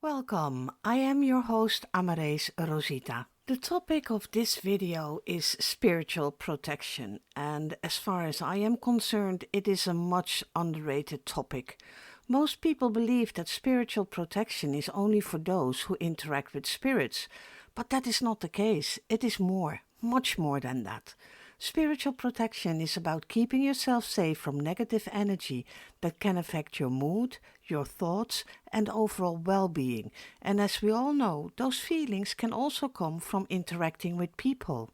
Welcome, I am your host Amarae's Rosita. The topic of this video is spiritual protection, and as far as I am concerned, it is a much underrated topic. Most people believe that spiritual protection is only for those who interact with spirits, but that is not the case. It is more, much more than that. Spiritual protection is about keeping yourself safe from negative energy that can affect your mood, your thoughts, and overall well-being. And as we all know, those feelings can also come from interacting with people.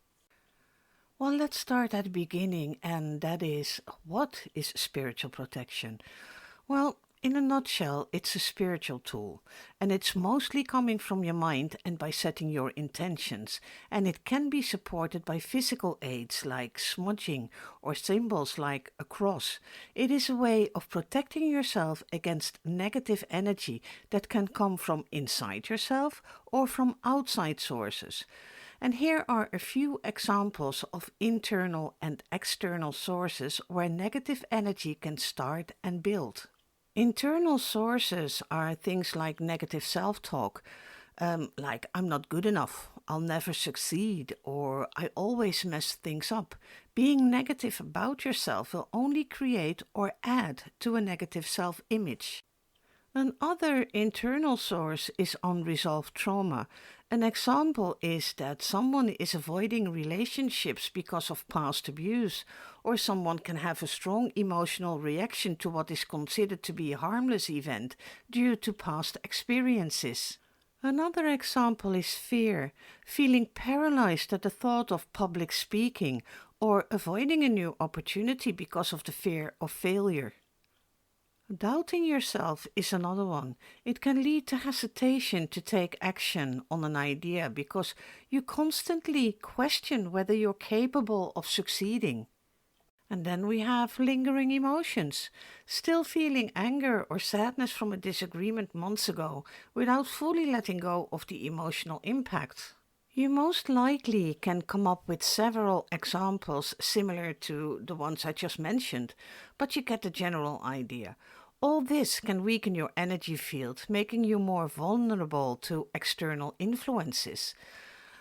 Well, let's start at the beginning, and that is, what is spiritual protection? Well, in a nutshell, it's a spiritual tool, and it's mostly coming from your mind and by setting your intentions, and it can be supported by physical aids like smudging or symbols like a cross. It is a way of protecting yourself against negative energy that can come from inside yourself or from outside sources. And here are a few examples of internal and external sources where negative energy can start and build. Internal sources are things like negative self-talk, like I'm not good enough, I'll never succeed, or I always mess things up. Being negative about yourself will only create or add to a negative self-image. Another internal source is unresolved trauma. An example is that someone is avoiding relationships because of past abuse, or someone can have a strong emotional reaction to what is considered to be a harmless event due to past experiences. Another example is fear, feeling paralyzed at the thought of public speaking, or avoiding a new opportunity because of the fear of failure. Doubting yourself is another one. It can lead to hesitation to take action on an idea because you constantly question whether you're capable of succeeding. And then we have lingering emotions, still feeling anger or sadness from a disagreement months ago without fully letting go of the emotional impact. You most likely can come up with several examples similar to the ones I just mentioned, but you get the general idea. All this can weaken your energy field, making you more vulnerable to external influences.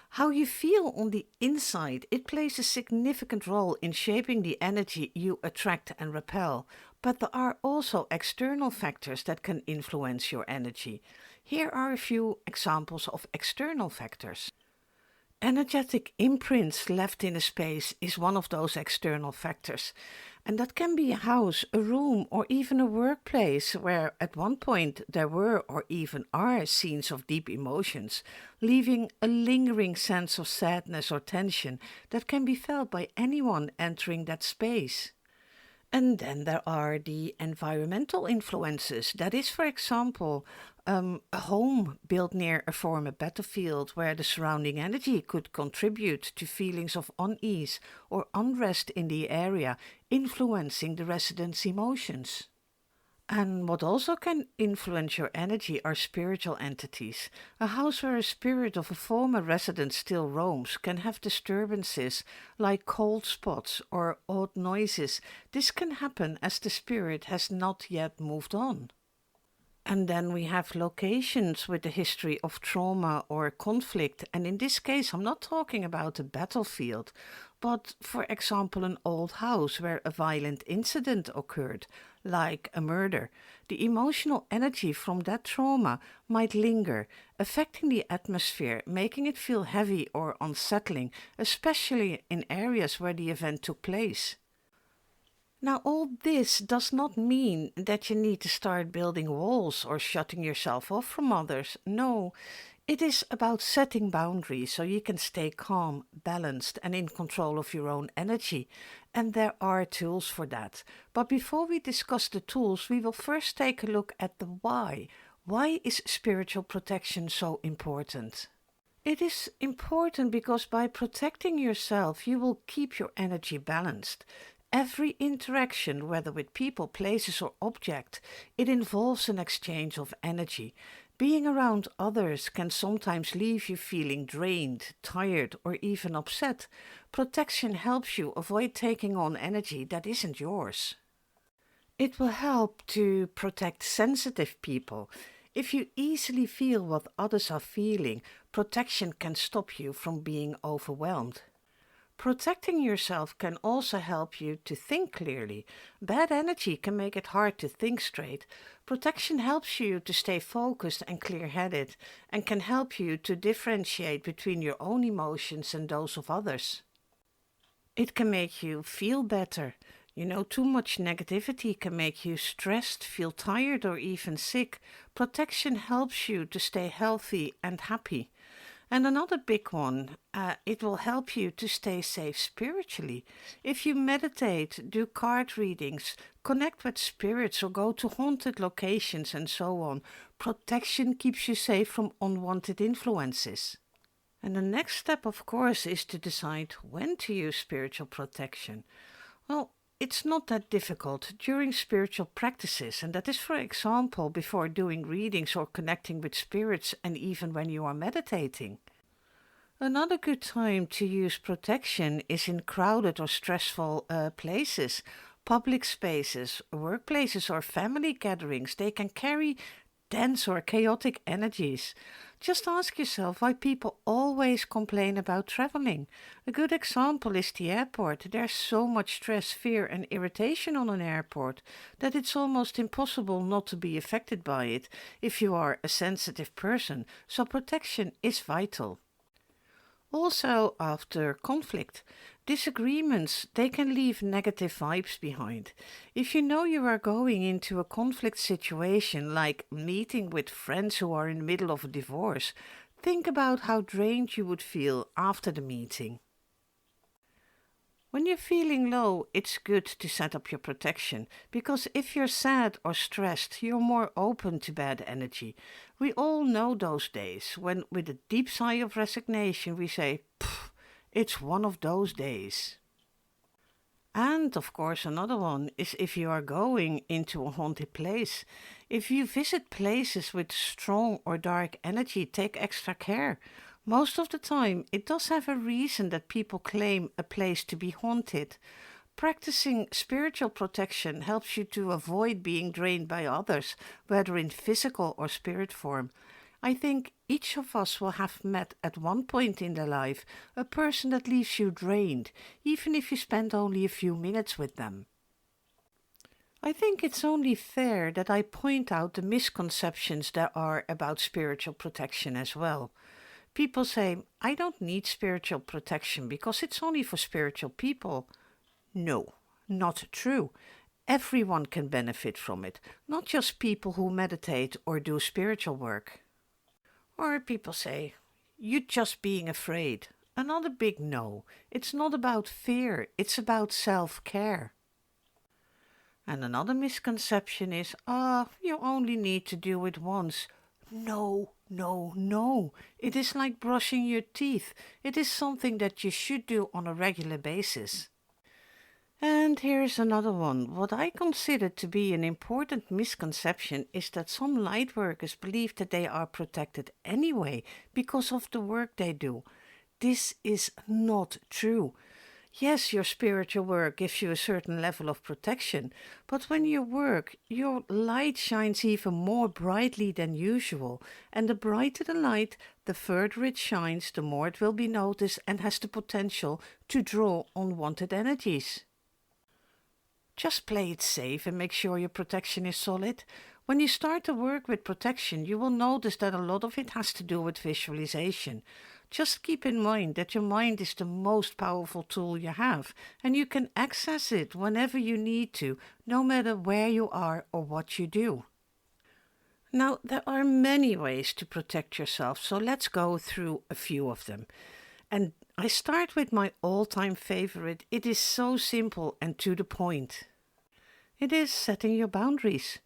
How you feel on the inside, it plays a significant role in shaping the energy you attract and repel, but there are also external factors that can influence your energy. Here are a few examples of external factors. Energetic imprints left in a space is one of those external factors. And that can be a house, a room, or even a workplace where at one point there were or even are scenes of deep emotions, leaving a lingering sense of sadness or tension that can be felt by anyone entering that space. And then there are the environmental influences. That is, for example, a home built near a former battlefield where the surrounding energy could contribute to feelings of unease or unrest in the area, influencing the residents' emotions. And what also can influence your energy are spiritual entities. A house where a spirit of a former resident still roams can have disturbances like cold spots or odd noises. This can happen as the spirit has not yet moved on. And then we have locations with a history of trauma or conflict. And in this case, I'm not talking about a battlefield, but for example, an old house where a violent incident occurred, like a murder. The emotional energy from that trauma might linger, affecting the atmosphere, making it feel heavy or unsettling, especially in areas where the event took place. Now, all this does not mean that you need to start building walls or shutting yourself off from others. No, it is about setting boundaries so you can stay calm, balanced, and in control of your own energy. And there are tools for that. But before we discuss the tools, we will first take a look at the why. Why is spiritual protection so important? It is important because by protecting yourself, you will keep your energy balanced. Every interaction, whether with people, places, or object, it involves an exchange of energy. Being around others can sometimes leave you feeling drained, tired, or even upset. Protection helps you avoid taking on energy that isn't yours. It will help to protect sensitive people. If you easily feel what others are feeling, protection can stop you from being overwhelmed. Protecting yourself can also help you to think clearly. Bad energy can make it hard to think straight. Protection helps you to stay focused and clear headed and can help you to differentiate between your own emotions and those of others. It can make you feel better. Too much negativity can make you stressed, feel tired, or even sick. Protection helps you to stay healthy and happy. And another big one, it will help you to stay safe spiritually. If you meditate, do card readings, connect with spirits, or go to haunted locations and so on, protection keeps you safe from unwanted influences. And the next step, of course, is to decide when to use spiritual protection. Well, it's not that difficult during spiritual practices, and that is, for example, before doing readings or connecting with spirits, and even when you are meditating. Another good time to use protection is in crowded or stressful places, public spaces, workplaces, or family gatherings. They can carry dense or chaotic energies. Just ask yourself why people always complain about traveling. A good example is the airport. There's so much stress, fear, and irritation on an airport that it's almost impossible not to be affected by it if you are a sensitive person, so protection is vital. Also, after conflict, disagreements, they can leave negative vibes behind. If you know you are going into a conflict situation, like meeting with friends who are in the middle of a divorce, think about how drained you would feel after the meeting. When you're feeling low, it's good to set up your protection, because if you're sad or stressed, you're more open to bad energy. We all know those days when, with a deep sigh of resignation, we say, "Pfft, it's one of those days." And of course, another one is if you are going into a haunted place. If you visit places with strong or dark energy, take extra care. Most of the time, it does have a reason that people claim a place to be haunted. Practicing spiritual protection helps you to avoid being drained by others, whether in physical or spirit form. I think each of us will have met at one point in their life a person that leaves you drained, even if you spend only a few minutes with them. I think it's only fair that I point out the misconceptions there are about spiritual protection as well. People say, I don't need spiritual protection because it's only for spiritual people. No, not true. Everyone can benefit from it, not just people who meditate or do spiritual work. Or people say, you're just being afraid. Another big no. It's not about fear, it's about self-care. And another misconception is, you only need to do it once. No, no, no. It is like brushing your teeth. It is something that you should do on a regular basis. And here's another one. What I consider to be an important misconception is that some light workers believe that they are protected anyway because of the work they do. This is not true. Yes, your spiritual work gives you a certain level of protection, but when you work, your light shines even more brightly than usual, and the brighter the light, the further it shines, the more it will be noticed and has the potential to draw unwanted energies. Just play it safe and make sure your protection is solid. When you start to work with protection, you will notice that a lot of it has to do with visualization. Just keep in mind that your mind is the most powerful tool you have, and you can access it whenever you need to, no matter where you are or what you do. Now, there are many ways to protect yourself, so let's go through a few of them. And I start with my all-time favorite. It is so simple and to the point. It is setting your boundaries.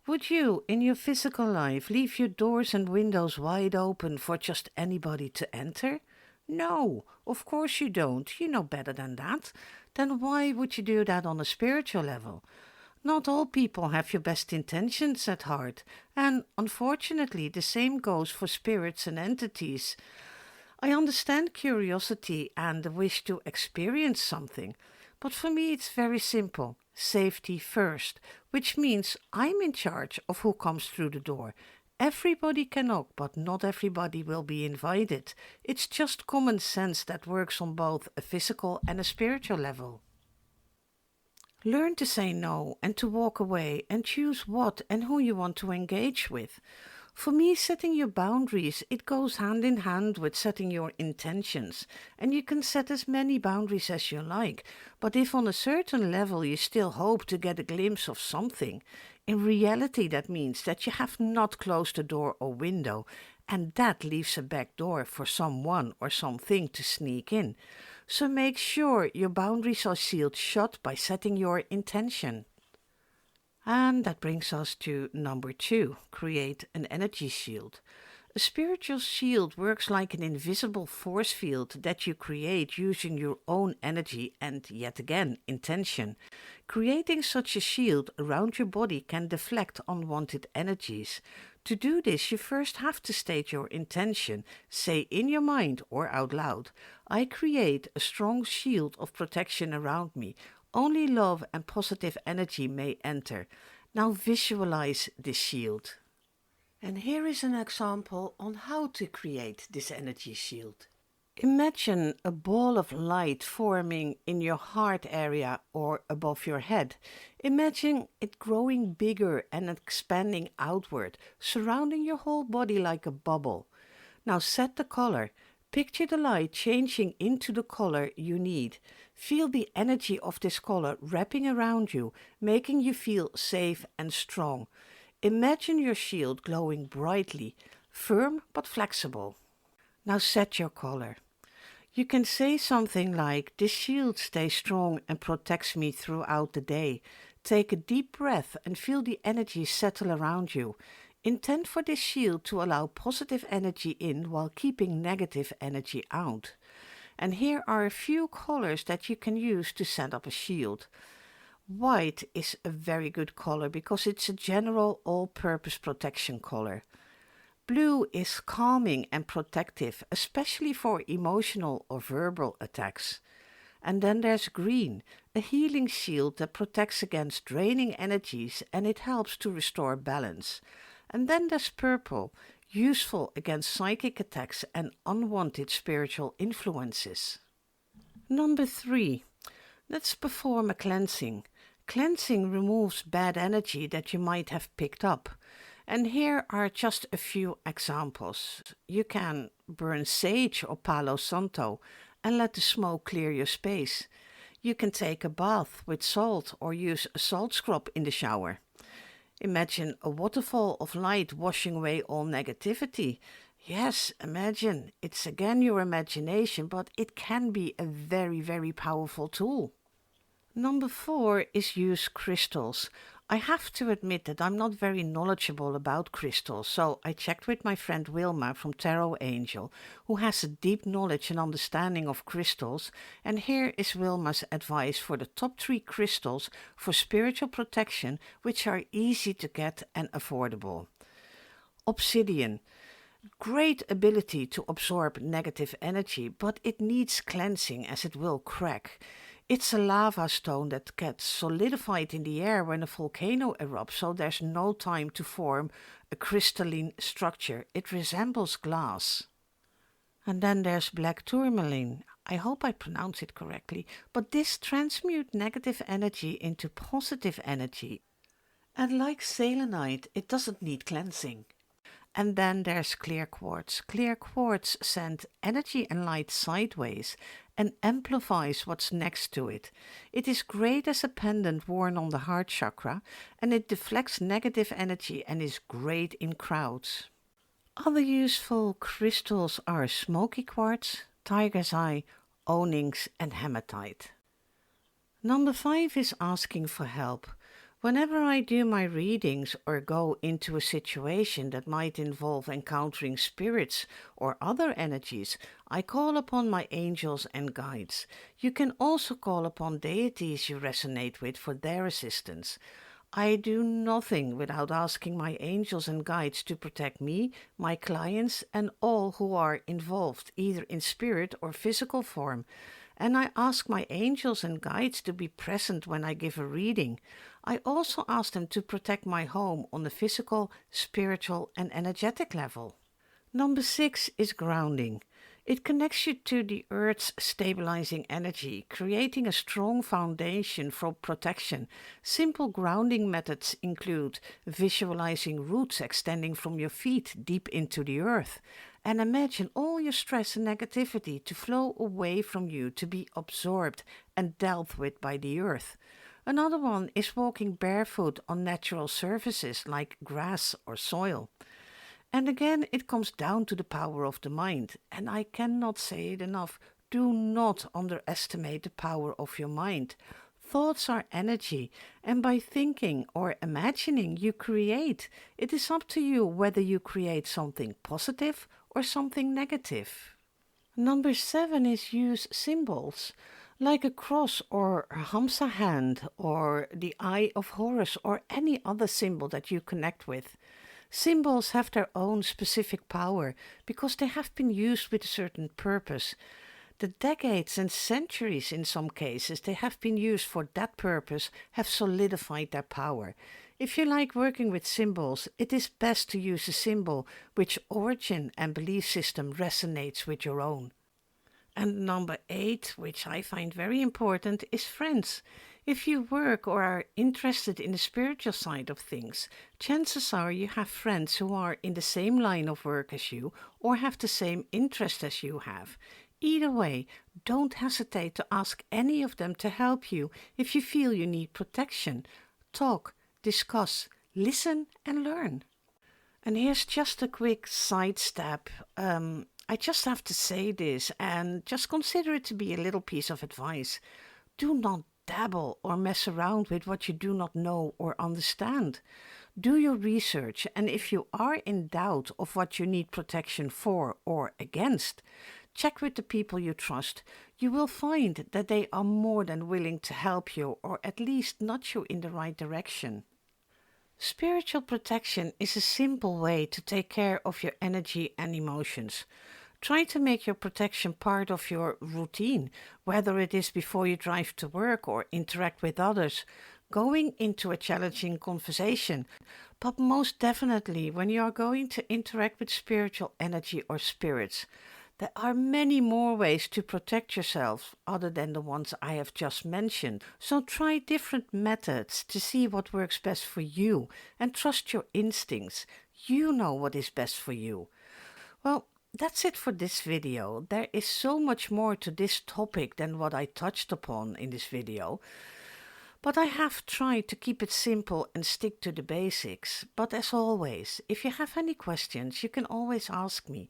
Would you, in your physical life, leave your doors and windows wide open for just anybody to enter? No, of course you don't. You know better than that. Then why would you do that on a spiritual level? Not all people have your best intentions at heart, and unfortunately the same goes for spirits and entities. I understand curiosity and the wish to experience something, but for me it's very simple. Safety first, which means I'm in charge of who comes through the door. Everybody can knock, but not everybody will be invited. It's just common sense that works on both a physical and a spiritual level. Learn to say no and to walk away and choose what and who you want to engage with. For me, setting your boundaries, it goes hand in hand with setting your intentions. And you can set as many boundaries as you like, but if on a certain level you still hope to get a glimpse of something, in reality that means that you have not closed a door or window, and that leaves a back door for someone or something to sneak in. So make sure your boundaries are sealed shut by setting your intention. And that brings us to number 2, create an energy shield. A spiritual shield works like an invisible force field that you create using your own energy and, yet again, intention. Creating such a shield around your body can deflect unwanted energies. To do this, you first have to state your intention. Say in your mind or out loud, I create a strong shield of protection around me. Only love and positive energy may enter. Now visualize this shield. And here is an example on how to create this energy shield. Imagine a ball of light forming in your heart area or above your head. Imagine it growing bigger and expanding outward, surrounding your whole body like a bubble. Now set the color. Picture the light changing into the color you need. Feel the energy of this color wrapping around you, making you feel safe and strong. Imagine your shield glowing brightly, firm but flexible. Now set your color. You can say something like, this shield stays strong and protects me throughout the day. Take a deep breath and feel the energy settle around you. Intend for this shield to allow positive energy in while keeping negative energy out. And here are a few colors that you can use to set up a shield. White is a very good color because it's a general all-purpose protection color. Blue is calming and protective, especially for emotional or verbal attacks. And then there's green, a healing shield that protects against draining energies and it helps to restore balance. And then there's purple, useful against psychic attacks and unwanted spiritual influences. Number 3, let's perform a cleansing. Cleansing removes bad energy that you might have picked up. And here are just a few examples. You can burn sage or palo santo and let the smoke clear your space. You can take a bath with salt or use a salt scrub in the shower. Imagine a waterfall of light washing away all negativity. Yes, imagine. It's again your imagination, but it can be a very, very powerful tool. Number 4 is use crystals. I have to admit that I'm not very knowledgeable about crystals, so I checked with my friend Wilma from Tarot Angel, who has a deep knowledge and understanding of crystals, and here is Wilma's advice for the top 3 crystals for spiritual protection, which are easy to get and affordable. Obsidian. Great ability to absorb negative energy, but it needs cleansing as it will crack. It's a lava stone that gets solidified in the air when a volcano erupts, so there's no time to form a crystalline structure. It resembles glass. And then there's black tourmaline. I hope I pronounce it correctly, but this transmutes negative energy into positive energy. And like selenite, it doesn't need cleansing. And then there's clear quartz. Clear quartz sends energy and light sideways and amplifies what's next to it. It is great as a pendant worn on the heart chakra, and it deflects negative energy and is great in crowds. Other useful crystals are smoky quartz, tiger's eye, onyx and hematite. Number 5 is asking for help. Whenever I do my readings or go into a situation that might involve encountering spirits or other energies, I call upon my angels and guides. You can also call upon deities you resonate with for their assistance. I do nothing without asking my angels and guides to protect me, my clients, and all who are involved, either in spirit or physical form. and I ask my angels and guides to be present when I give a reading. I also ask them to protect my home on the physical, spiritual, and energetic level. Number 6 is grounding. It connects you to the earth's stabilizing energy, creating a strong foundation for protection. Simple grounding methods include visualizing roots extending from your feet deep into the earth, and imagine all your stress and negativity to flow away from you to be absorbed and dealt with by the earth. Another one is walking barefoot on natural surfaces like grass or soil. And again, it comes down to the power of the mind. And I cannot say it enough. Do not underestimate the power of your mind. Thoughts are energy, and by thinking or imagining, you create. It is up to you whether you create something positive or something negative. Number 7 is use symbols like a cross or a Hamsa hand or the Eye of Horus or any other symbol that you connect with. Symbols have their own specific power because they have been used with a certain purpose. The decades and centuries in some cases they have been used for that purpose have solidified their power. If you like working with symbols, it is best to use a symbol which origin and belief system resonates with your own. And number 8, which I find very important, is friends. If you work or are interested in the spiritual side of things, chances are you have friends who are in the same line of work as you or have the same interest as you have. Either way, don't hesitate to ask any of them to help you if you feel you need protection. Talk, discuss, listen and learn. And here's just a quick sidestep. I just have to say this and just consider it to be a little piece of advice. Do not dabble or mess around with what you do not know or understand. Do your research, and if you are in doubt of what you need protection for or against, check with the people you trust. You will find that they are more than willing to help you or at least nudge you in the right direction. Spiritual protection is a simple way to take care of your energy and emotions. Try to make your protection part of your routine, whether it is before you drive to work or interact with others, going into a challenging conversation, but most definitely when you are going to interact with spiritual energy or spirits. There are many more ways to protect yourself other than the ones I have just mentioned. So try different methods to see what works best for you and trust your instincts. You know what is best for you. Well, that's it for this video. There is so much more to this topic than what I touched upon in this video. But I have tried to keep it simple and stick to the basics. But as always, if you have any questions, you can always ask me.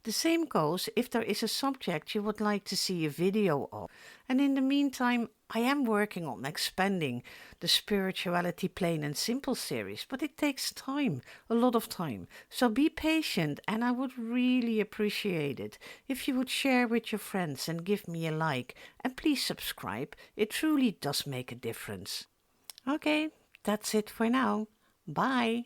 The same goes if there is a subject you would like to see a video of. And in the meantime, I am working on expanding the Spirituality Plain and Simple series, but it takes time, a lot of time. So be patient, and I would really appreciate it if you would share with your friends and give me a like. And please subscribe, it truly does make a difference. Okay, that's it for now. Bye.